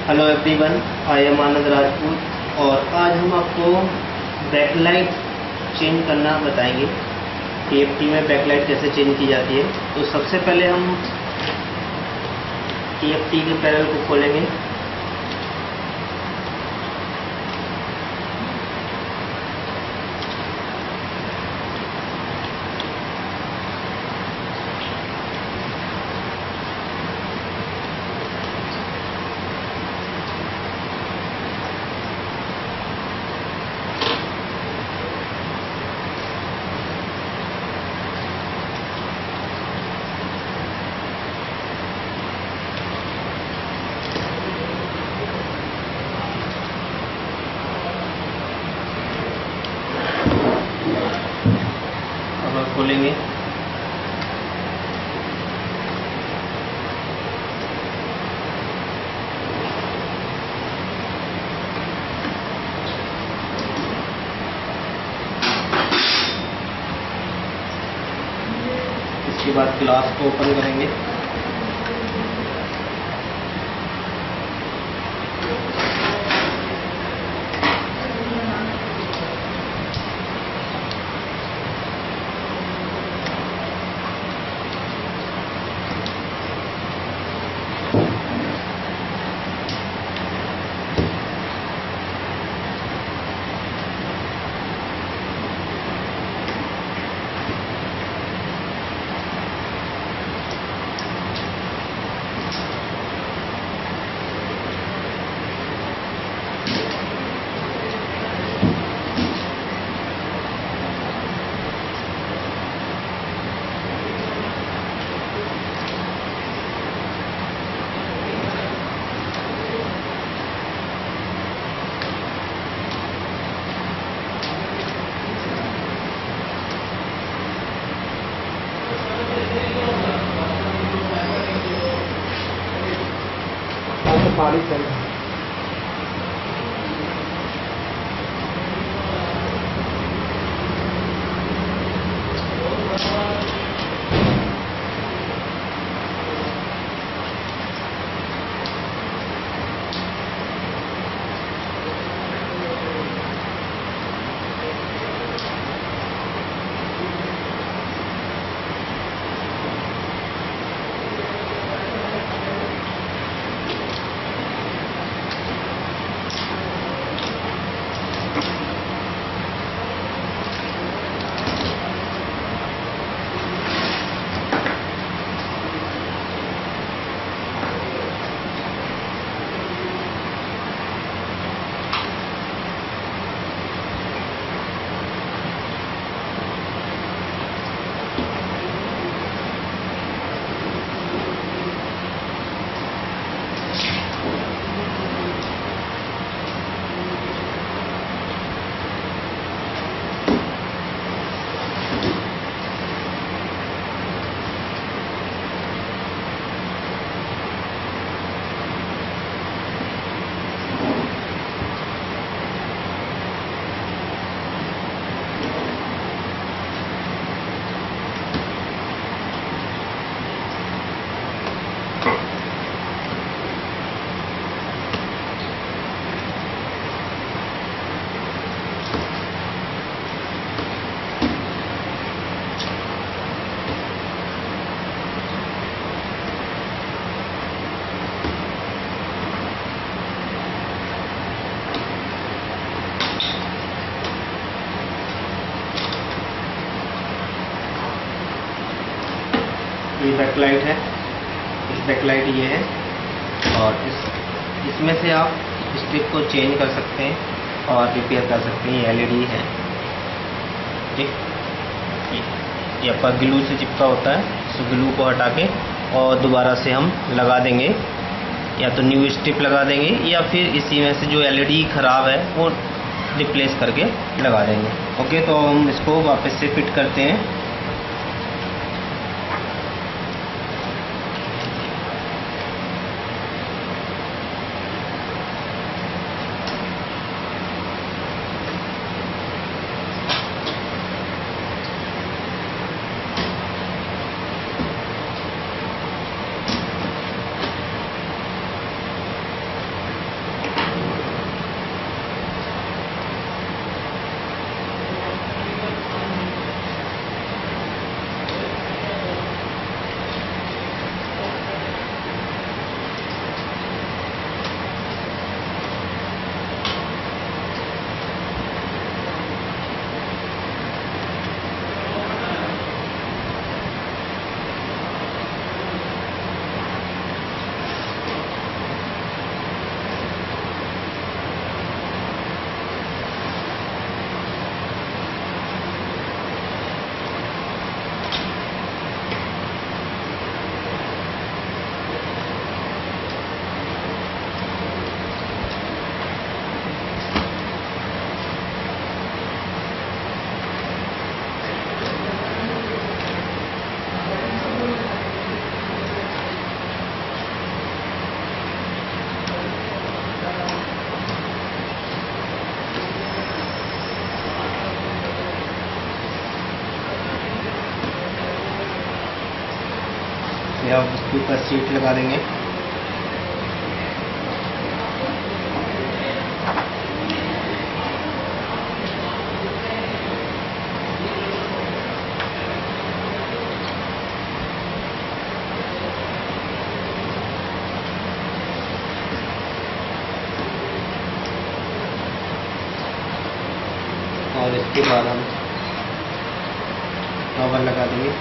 Hello everyone, I am आनंद राजपूत और आज हम आपको बैकलाइट चेंज करना बताएंगे। टीएफटी में बैकलाइट कैसे चेंज की जाती है। तो सबसे पहले हम टीएफटी के पैनल को खोलेंगे। खोलेंगे। इसके बाद ग्लास को ओपन करेंगे। पानी चल ये बैकलाइट है। इस बैकलाइट ये है और इसमें से आप स्ट्रिप को चेंज कर सकते हैं और रिपेयर कर सकते हैं। ये एलईडी है। ठीक, ये आपका ग्लू से चिपका होता है। इस ग्लू को हटा के और दोबारा से हम लगा देंगे, या तो न्यू स्ट्रिप लगा देंगे या फिर इसी में से जो एलईडी ख़राब है वो रिप्लेस करके लगा देंगे। ओके, तो हम इसको वापस से फिट करते हैं। अब उसके ऊपर सीट लगा देंगे। और इसके बाद हम कवर लगा देंगे।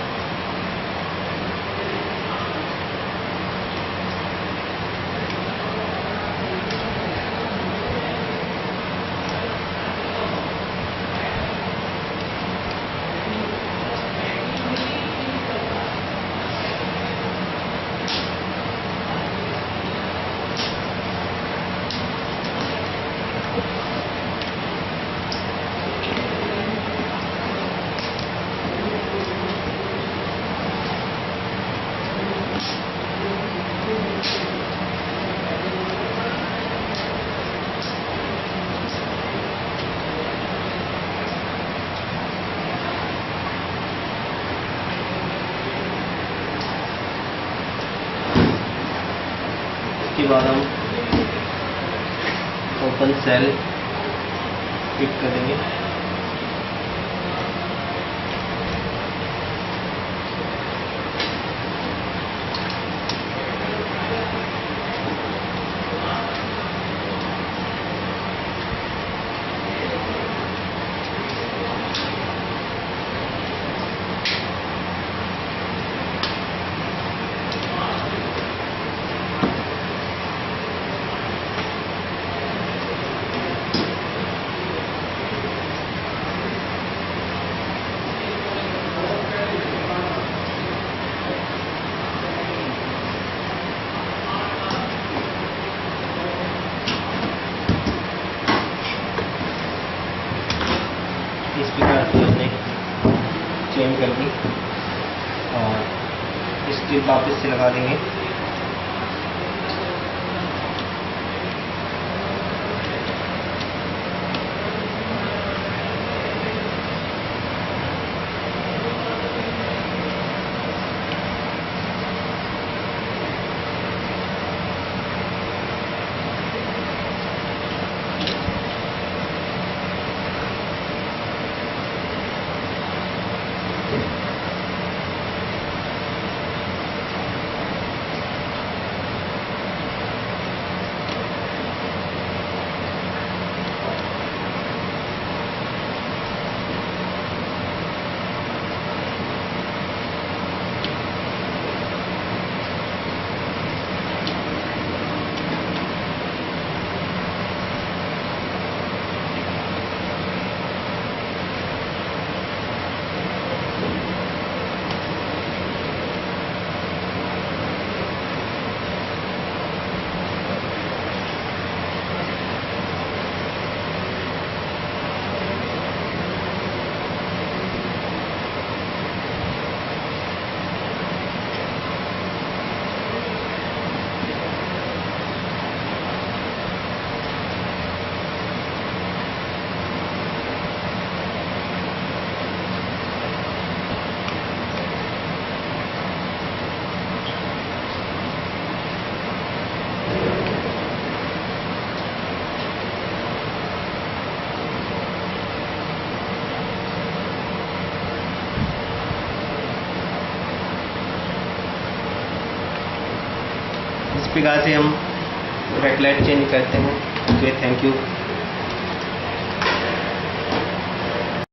इसके बाद हम ओपन सेल फिट कर देंगे। इस प्रकार से हमने चेंज कर दी और स्ट्रिप वापस से लगा देंगे। इस प्रकार से हम रेड लाइट चेंज करते हैं। Okay, thank you.